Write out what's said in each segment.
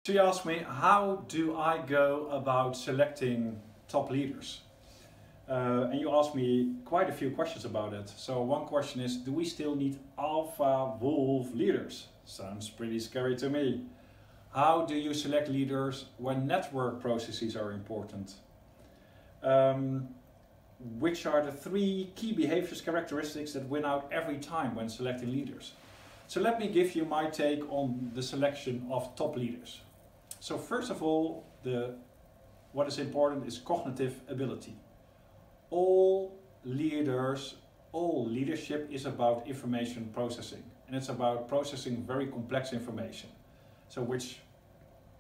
She asked me, how do I go about selecting top leaders? And you asked me quite a few questions about it. So one question is, do we still need alpha wolf leaders? Sounds pretty scary to me. How do you select leaders when network processes are important? Which are the 3 key behaviors characteristics that win out every time when selecting leaders? So let me give you my take on the selection of top leaders. So first of all, what is important is cognitive ability. All leadership is about information processing, and it's about processing very complex information. So which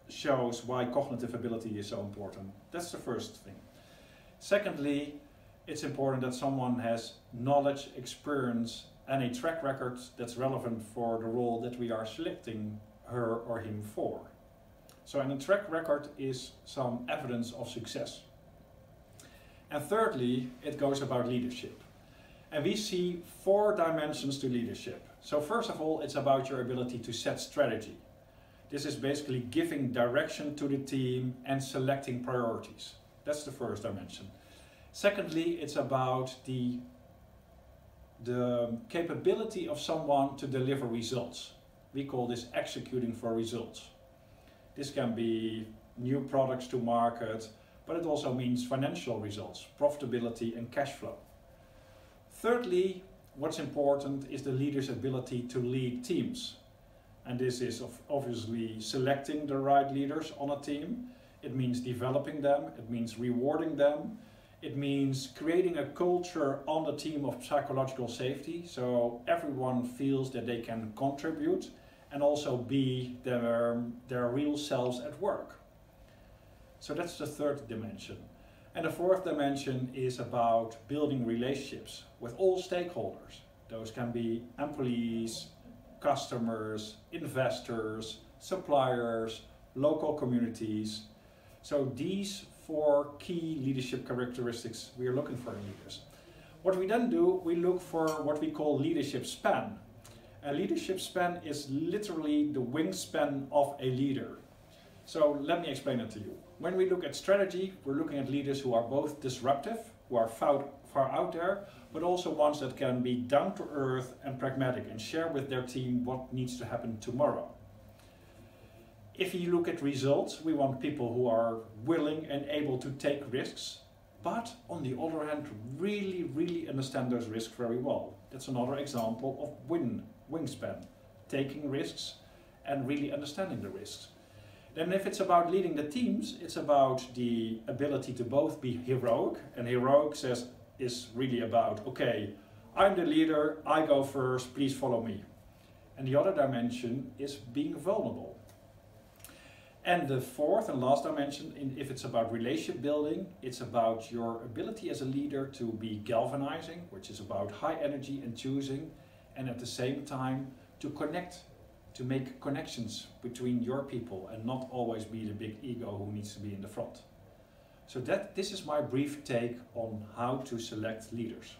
shows why cognitive ability is so important. That's the first thing. Secondly, it's important that someone has knowledge, experience, and a track record that's relevant for the role that we are selecting her or him for. So, and a track record is some evidence of success. And thirdly, it goes about leadership. And we see 4 dimensions to leadership. So first of all, it's about your ability to set strategy. This is basically giving direction to the team and selecting priorities. That's the first dimension. Secondly, it's about the capability of someone to deliver results. We call this executing for results. This can be new products to market, but it also means financial results, profitability and cash flow. Thirdly, what's important is the leader's ability to lead teams. And this is obviously selecting the right leaders on a team. It means developing them, it means rewarding them. It means creating a culture on the team of psychological safety, so everyone feels that they can contribute and also be their real selves at work. So that's the third dimension. And the fourth dimension is about building relationships with all stakeholders. Those can be employees, customers, investors, suppliers, local communities. So these 4 key leadership characteristics we are looking for in leaders. What we then do, we look for what we call leadership span. A leadership span is literally the wingspan of a leader. So let me explain it to you. When we look at strategy, we're looking at leaders who are both disruptive, who are far out there, but also ones that can be down to earth and pragmatic and share with their team what needs to happen tomorrow. If you look at results, we want people who are willing and able to take risks, but on the other hand, really understand those risks very well. That's another example of wingspan, taking risks and really understanding the risks. Then if it's about leading the teams, it's about the ability to both be heroic, and heroic is really about, okay, I'm the leader, I go first, please follow me. And the other dimension is being vulnerable. And the fourth and last dimension, if it's about relationship building, it's about your ability as a leader to be galvanizing, which is about high energy and choosing, and at the same time to connect, to make connections between your people and not always be the big ego who needs to be in the front. So this is my brief take on how to select leaders.